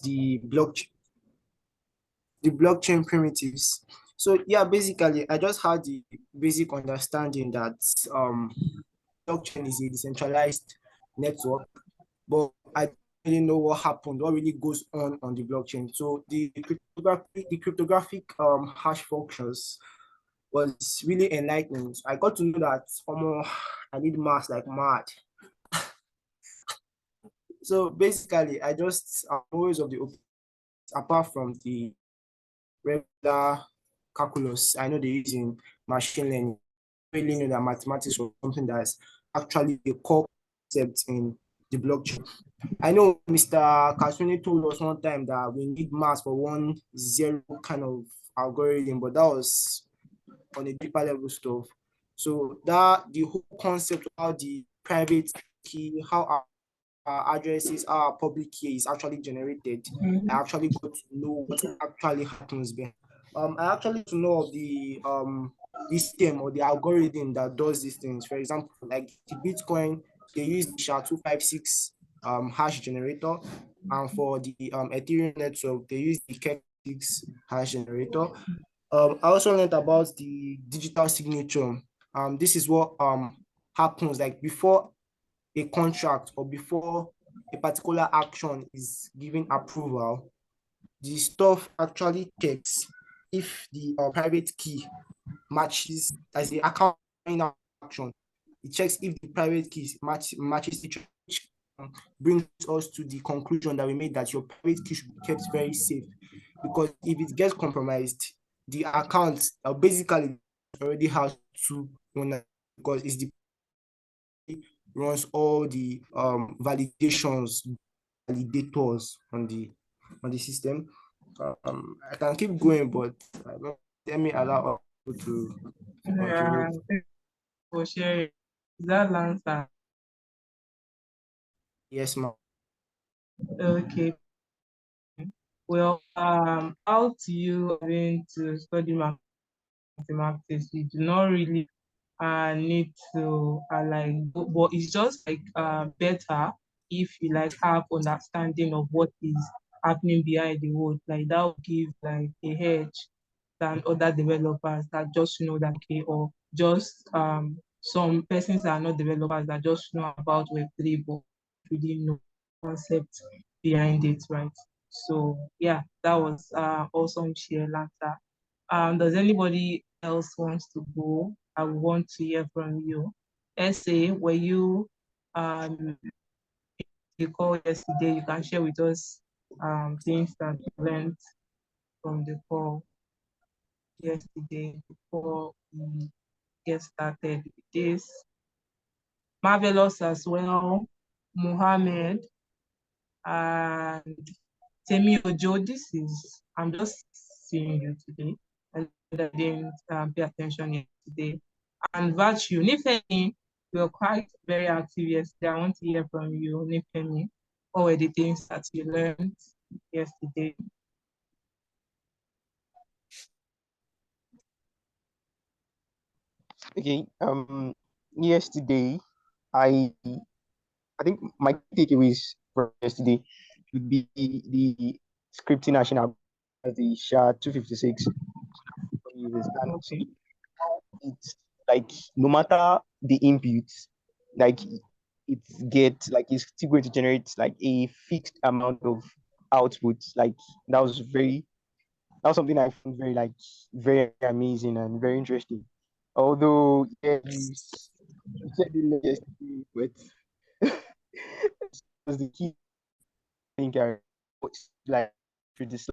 the blockchain primitives. So yeah, basically, I just had the basic understanding that blockchain is a decentralized network, but I don't really know what happened, what really goes on the blockchain. So the cryptographic hash functions was really enlightening. I got to know that I need maths like mad. So basically, I'm always of the apart from the regular calculus, I know they're using machine learning. I really know that mathematics was something that's actually a core concept in the blockchain. I know Mr. Kasuni told us one time that we need maths for 1 0 kind of algorithm, but that was on a deeper level stuff. So that the whole concept of how the private key, how our addresses, our public key is actually generated, I actually got to know what actually happens behind. I actually to know of the this system or the algorithm that does these things. For example, like the Bitcoin, they use the SHA-256 hash generator, and for the Ethereum network, they use the KEK6 hash generator. I also learned about the digital signature. This is what happens like before a contract or before a particular action is given approval. The stuff actually checks if the private key matches as the account in action. It checks if the private keys matches each other, which brings us to the conclusion that we made that your private key should be kept very safe, because if it gets compromised, the account basically already has two owners, because it's the runs all the validators on the system. I can keep going, but let me allow people to Yeah, contribute. thank you for sharing. Is that answer? Yes, ma'am. Okay. Well, how do you going to study mathematics? You do not really need to but it's just like better if you like have understanding of what is happening behind the world. Like that will give like a edge than other developers that just know that okay, or just some persons that are not developers that just know about Web3 but really know concept behind it, right? So yeah, that was awesome share Lanta. Does anybody else wants to go? I want to hear from you. Essay, were you um you called yesterday? You can share with us things that you learned from the call yesterday before we get started with this. Marvelous as well, Muhammad and Temi Ojo. I'm just seeing you today. And I didn't pay attention yesterday. And Virtue, Nifemi, you were quite very active yesterday. I want to hear from you, Nifemi. What were the things that you learned yesterday? Okay. Yesterday, I I think my takeaways from yesterday would be the scripting national, the SHA-256 users, and Okay. it's like no matter the inputs, like it's still going to generate like a fixed amount of output. Like that was something I found very very amazing and very interesting. Although yeah, you said it yesterday, but was the key thing I was like through this.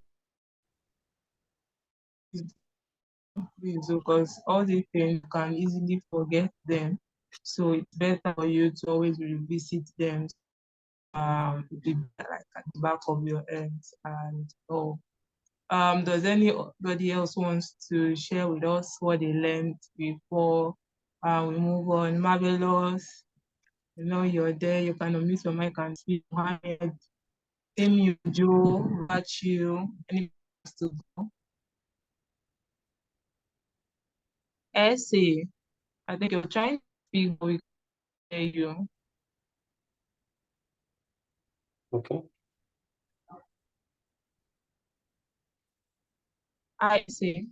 Because all these things you can easily forget them. So it's better for you to always revisit them be like at the back of your head and all. Does anybody else wants to share with us what they learned before we move on? Marvelous, you know you're there. You can unmute your mic and speak. Mohammed, Temi, Joe, Virtue, anybody wants to go? Essay, I think you're trying to speak, but we can hear you. Okay. I see.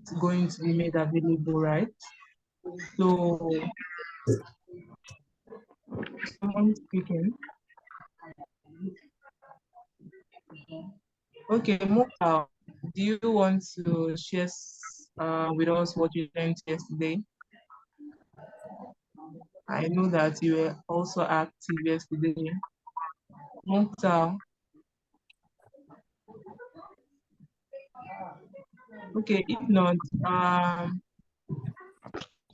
It's going to be made available, right? So, someone speaking. Okay, Mukta, do you want to share with us what you learned yesterday? I know that you were also active yesterday. Mukta, okay, if not,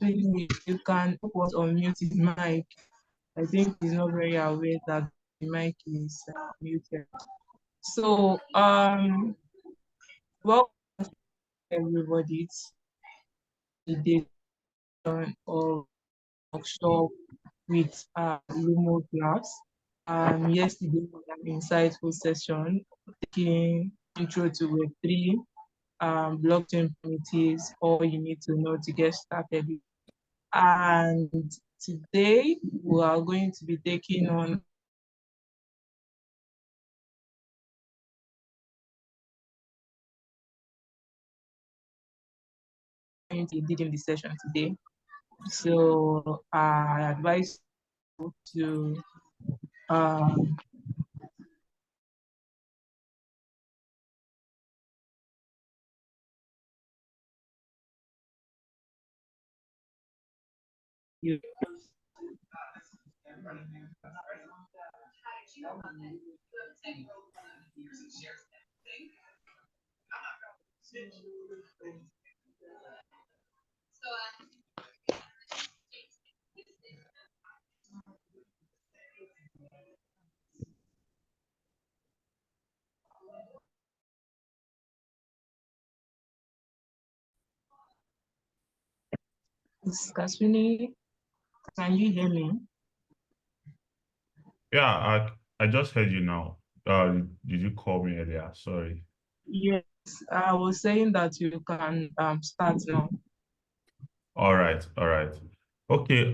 maybe you can help us unmute his mic. I think he's not very aware that the mic is muted. So, welcome everybody to the of workshop with Lumo class. Yesterday was an insightful session taking intro to Web3, blockchain primitives, all you need to know to get started. And today we are going to be taking on did in the session today. So I advise you to you Kaswini, can you hear me? Yeah, I just heard you now. Did you call me earlier? Sorry. Yes, I was saying that you can start now. All right, all right. Okay,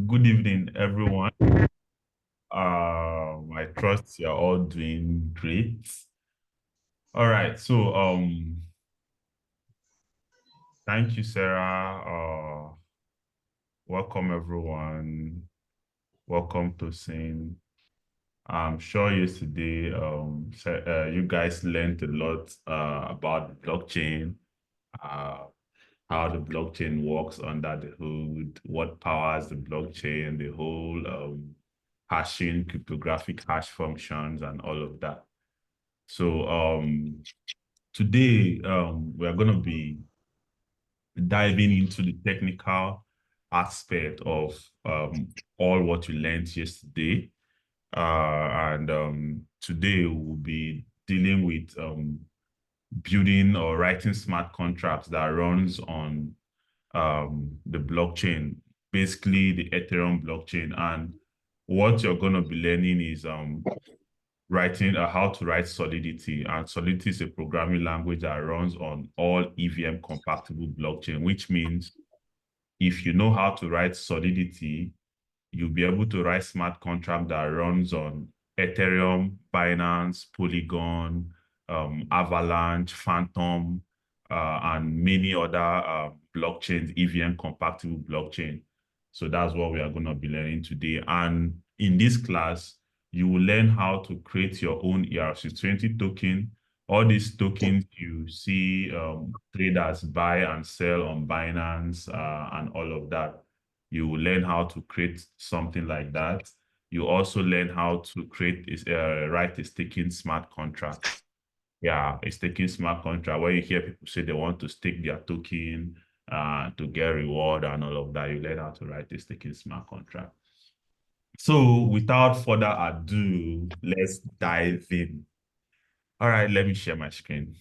good evening, everyone. I trust you're all doing great. All right, so thank you, Sarah. Welcome everyone. Welcome to Sing. I'm sure yesterday you guys learned a lot about the blockchain, uh, how the blockchain works under the hood, what powers the blockchain, the whole hashing, cryptographic hash functions, and all of that. So today we're going to be diving into the technical aspect of all what we learned yesterday. And today we'll be dealing with building or writing smart contracts that runs on the blockchain, basically the Ethereum blockchain. And what you're going to be learning is writing how to write Solidity. And Solidity is a programming language that runs on all EVM compatible blockchain, which means if you know how to write Solidity, you'll be able to write smart contract that runs on Ethereum, Binance, Polygon, Avalanche, Phantom, and many other blockchains, EVM compatible blockchain. So that's what we are going to be learning today. And in this class, you will learn how to create your own ERC20 token. All these tokens you see traders buy and sell on Binance and all of that. You will learn how to create something like that. You also learn how to create write a staking smart contract. Yeah, a staking smart contract where you hear people say they want to stake their token to get reward and all of that. You learn how to write a staking smart contract. So without further ado, let's dive in. All right, let me share my screen.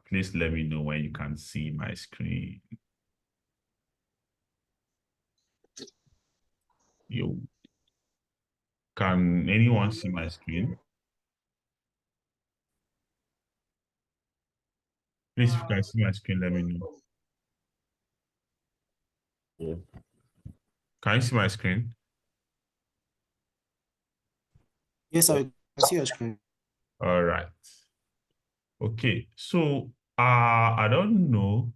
Please let me know when you can see my screen. You can anyone see my screen? Please, if you can see my screen, let me know. Yeah. Can you see my screen? Yes, I see your screen. All right. Okay. So, I don't know.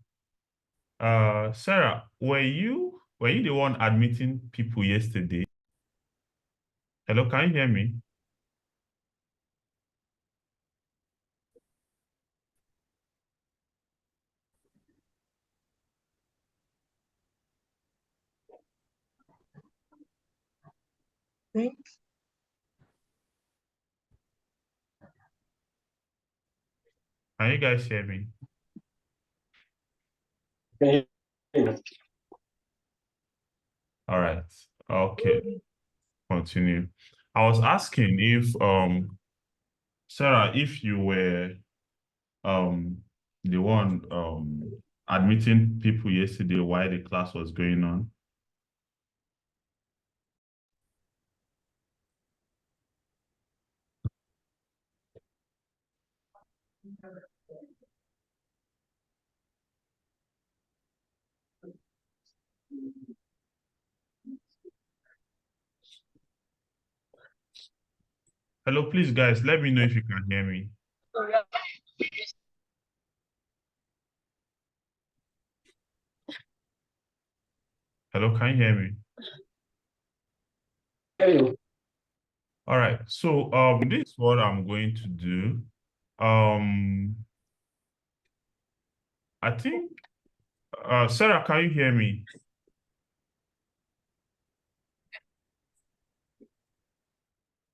Sarah, were you the one admitting people yesterday? Hello, can you hear me? Think Can you guys hear me? All right. Okay. Continue. I was asking if Sarah, if you were the one admitting people yesterday while the class was going on. Hello, please, guys, let me know if you can hear me. Hello, can you hear me? All right, so this is what I'm going to do. I think Sarah, can you hear me?